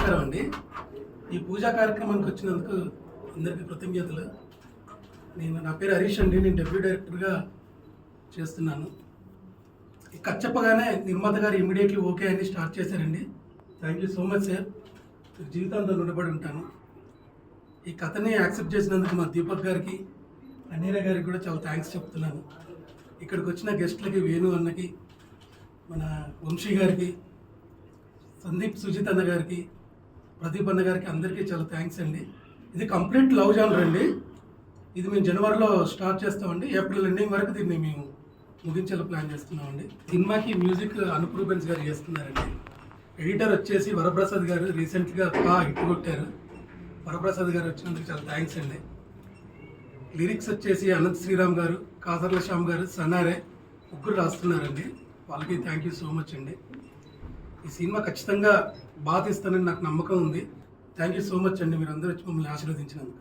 నమస్కారం అండి. ఈ పూజా కార్యక్రమానికి వచ్చినందుకు అందరికీ కృతజ్ఞతలు. నా పేరు హరీష్ అండి. నేను డెబ్యూ డైరెక్టర్గా చేస్తున్నాను. ఈ కథ చెప్పగానే నిర్మాత గారు ఇమీడియట్లీ ఓకే అని స్టార్ట్ చేశారండి. Thank you so much sir. జీవితాంతం రుణపడి ఉంటాను. ఈ కథని యాక్సెప్ట్ చేసినందుకు మా దీపక్ గారికి, అన్నీరా గారికి కూడా చాలా థ్యాంక్స్ చెప్తున్నాను. ఇక్కడికి వచ్చిన గెస్ట్లకి, వేణు అన్నకి, మన వంశీ గారికి, సందీప్ సుజిత్ అన్న గారికి, ప్రదీప్ అన్న గారికి, అందరికీ చాలా థ్యాంక్స్ అండి. ఇది కంప్లీట్ లవ్ జానర్ అండి. ఇది మేము జనవరిలో స్టార్ట్ చేస్తామండి. ఏప్రిల్ ఎండింగ్ వరకు దీన్ని మేము ముగించేలా ప్లాన్ చేస్తున్నామండి. సినిమాకి మ్యూజిక్ అనూప్ రూబెన్స్ గారు చేస్తున్నారండి. ఎడిటర్ వచ్చేసి వరప్రసాద్ గారు రీసెంట్గా హిట్ కొట్టారు. వరప్రసాద్ గారు వచ్చినందుకు చాలా థ్యాంక్స్ అండి. లిరిక్స్ వచ్చేసి అనంత్ శ్రీరామ్ గారు, కాసర్ల శ్యామ్ గారు, సన్నారే ముగ్గురు రాస్తున్నారండి. వాళ్ళకి థ్యాంక్ యూ సో మచ్ అండి. ఈ సినిమా ఖచ్చితంగా బాగా తీస్తానని నాకు నమ్మకం ఉంది. థ్యాంక్ యూ సో మచ్ అండి. మీరు అందరూ వచ్చి మమ్మల్ని ఆశీర్వదించినందుకు.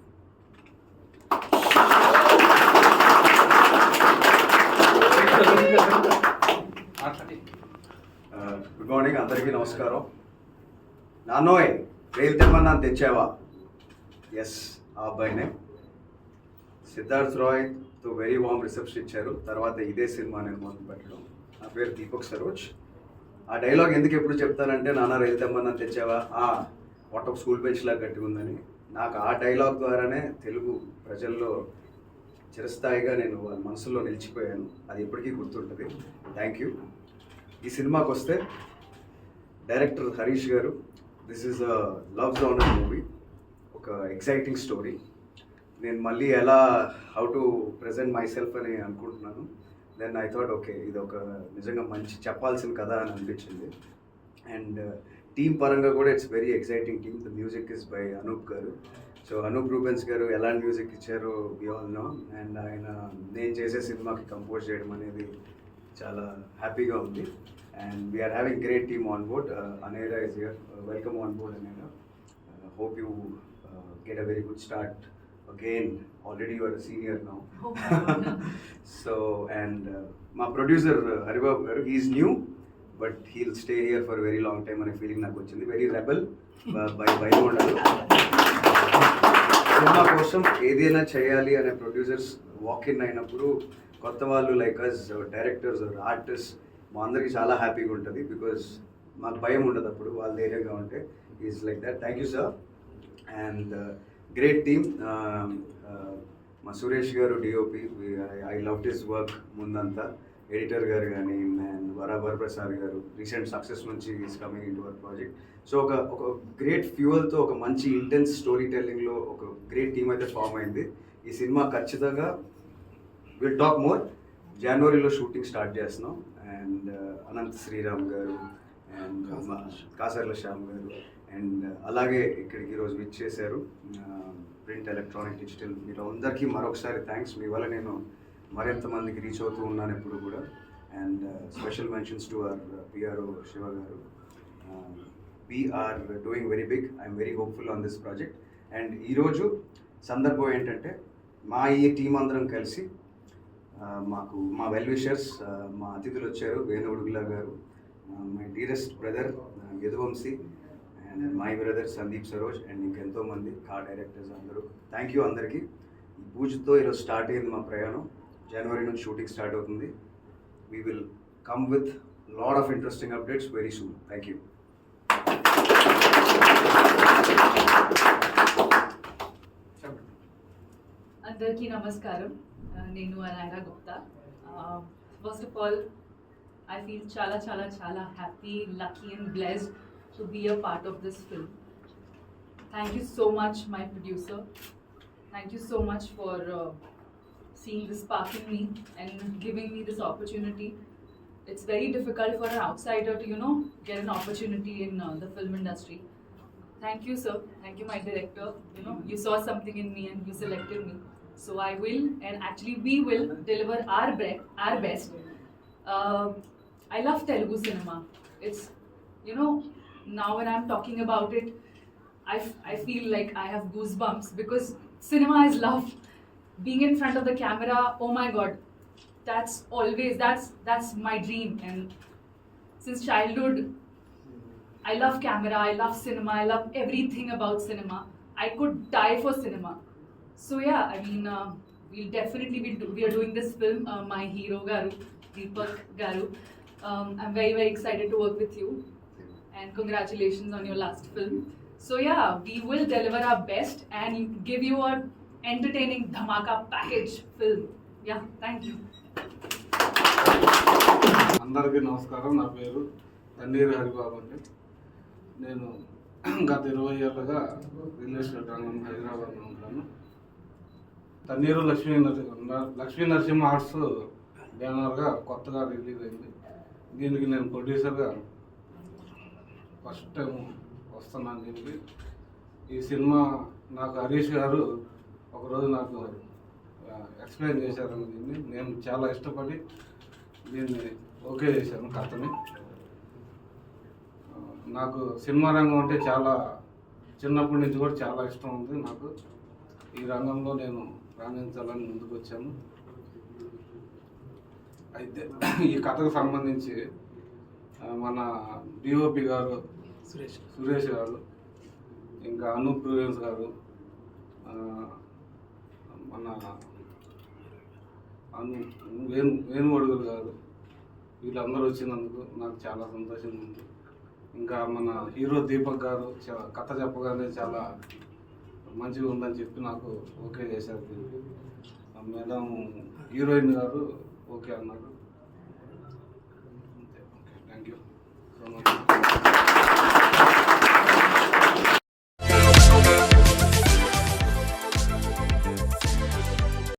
గుడ్ మార్నింగ్ అందరికీ నమస్కారం. నాన్నోయ్ రైలు తెమ్మన్నా తెచ్చావా? ఎస్, ఆ అబ్బాయినే. సిద్ధార్థ్ రాయ్తో వెరీ వామ్ రిసెప్షన్ ఇచ్చారు. తర్వాత ఇదే సినిమా నేను మొదలు పెట్టడం. నా పేరు దీపక్ సరోజ్. ఆ డైలాగ్ ఎందుకు ఎప్పుడు చెప్తానంటే, నాన్న రైలు తెమ్మన్నా తెచ్చావా, మొట్ట స్కూల్ బెంచ్ లాగా గట్టి ఉందని. నాకు ఆ డైలాగ్ ద్వారానే తెలుగు ప్రజల్లో చిరస్థాయిగా నేను వాళ్ళ మనసులో నిలిచిపోయాను. అది ఎప్పటికీ గుర్తుంటుంది. Thank you. ఈ సినిమాకి వస్తే డైరెక్టర్ హరీష్ గారు, this is a love genre movie, ఒక ఎక్సైటింగ్ స్టోరీ. నేను మళ్ళీ ఎలా how to present my self అని అనుకుంటున్నాను. దెన్ ఐ థాట్ ఓకే, ఇది ఒక నిజంగా మంచి చెప్పాల్సిన కథ అని అనిపించింది. అండ్ టీమ్ పరంగా కూడా it's very exciting team. The music is by Anoop గారు. సో అనూప్ రూబెన్స్ గారు ఎలాంటి మ్యూజిక్ ఇచ్చారో వి ఆల్ నో. అండ్ ఆయన నేను చేసే సినిమాకి కంపోజ్ చేయడం అనేది చాలా హ్యాపీగా ఉంది. And we're having great team on board. Anaira is here. Welcome on board Anaira. Hope you get a very good start again. Already you are a senior now. So and my producer Haribabu garu, he is new but he'll stay here for a very long time and I feeling నాకు వచ్చింది. Very rebel by ఉండాలి. Cinema కోసం ఏదైనా చేయాలి అనే producers walk in అయినప్పుడు కొత్త వాళ్ళు లైక్ అస్ డైరెక్టర్స్ ఆర్టిస్ట్ మా అందరికీ చాలా హ్యాపీగా ఉంటుంది. బికాజ్ మాకు భయం ఉండదు అప్పుడు వాళ్ళ ధైర్యంగా ఉంటే. Is like that. Thank you sir. And great team. మా సురేష్ గారు DOP, I love this work. ముందంతా ఎడిటర్ గారు కానీ, అండ్ వరప్రసాద్ గారు రీసెంట్ సక్సెస్ నుంచి is coming in to our project. So ఒక గ్రేట్ ఫ్యూయల్తో ఒక మంచి ఇంటెన్స్ స్టోరీ టెల్లింగ్లో ఒక గ్రేట్ టీమ్ అయితే ఫామ్ అయింది. ఈ సినిమా ఖచ్చితంగా విల్ టాక్ మోర్. జనవరిలో షూటింగ్ స్టార్ట్ చేస్తున్నాం. అండ్ అనంత్ శ్రీరామ్ గారు అండ్ కాసర్ల శ్యామ్ గారు అండ్ అలాగే ఇక్కడికి ఈరోజు విచ్చేశారు ప్రింట్, ఎలక్ట్రానిక్, డిజిటల్, మీరు అందరికీ మరొకసారి థ్యాంక్స్. మీ వల్ల నేను మరింత మందికి రీచ్ అవుతూ ఉన్నాను ఎప్పుడు కూడా. And special mentions to our PRO Shiva గారు. We're doing very big. I'm very hopeful on this project. And ఈరోజు సందర్భం ఏంటంటే, మా ఈ టీం అందరం కలిసి మాకు మా వెల్ విషర్స్, మా అతిథులు వచ్చారు. వేణు ఉడుగుల గారు, my dearest brother Yaduvamshi, and my brother Sandeep Saroj, and ఇంకెంతోమంది డైరెక్టర్స్ అందరూ. థ్యాంక్ యూ అందరికీ. ఈ పూజతో ఈరోజు స్టార్ట్ అయింది మా ప్రయాణం. జనవరి నుంచి షూటింగ్ స్టార్ట్ అవుతుంది. We will come with lot of interesting updates very soon. Thank you. అందరికీ నమస్కారం. నేను Anaira Gupta. First of all I feel chala happy, lucky and blessed to be a part of this film. Thank you so much, my producer. Thank you so much for seeing the spark in me and giving me this opportunity. It's very difficult for an outsider to, get an opportunity in the film industry. Thank you, sir. Thank you, my director. You saw something in me and you selected me. So I will, and actually we will deliver our best. I love Telugu cinema. It's, now when I'm talking about it, I feel like I have goosebumps because cinema is love. Being in front of the camera, oh my God, that's my dream. And since childhood, I love camera, I love cinema, I love everything about cinema. I could die for cinema. So yeah, I mean, we'll definitely we are doing this film. My hero Garu, Deepak Garu. I'm very very excited to work with you, and congratulations on your last film. So yeah, we will deliver our best and give you a entertaining dhamaka package film. Yeah, thank you. అందరికీ నమస్కారం. నా పేరు తన్నీరు హరిబాబు అండి. నేను గత 20 ఏళ్ళుగా real estate రంగం హైదరాబాద్లో ఉంటాను. తన్నీరు లక్ష్మీ నరసింహ ఆర్ట్స్ బ్యానర్గా కొత్తగా రిలీజ్ అయింది. దీనికి నేను ప్రొడ్యూసర్గా ఫస్ట్ టైం వస్తున్నాను. దీనికి ఈ సినిమా నాకు హరీష్ గారు ఒకరోజు నాకు ఎక్స్ప్లెయిన్ చేశారని దీన్ని నేను చాలా ఇష్టపడి దీన్ని ఓకే చేశాను కథని. నాకు సినిమా రంగం అంటే చాలా చిన్నప్పటి నుంచి కూడా చాలా ఇష్టం ఉంది. నాకు ఈ రంగంలో నేను రాణించాలని ముందుకు వచ్చాను. అయితే ఈ కథకు సంబంధించి మన డిఓపి గారు సురేష్ గారు, ఇంకా అనూప్ ప్రూవెన్స్ గారు, మన వేణుగొడుగులు గారు, వీళ్ళందరూ వచ్చినందుకు నాకు చాలా సంతోషంగా ఉంది. ఇంకా మన హీరో దీపక్ గారు కథ చెప్పగానే చాలా మంచిగా ఉందని చెప్పి నాకు ఓకే చేశారు. మేడం హీరోయిన్ గారు ఓకే అన్నారు.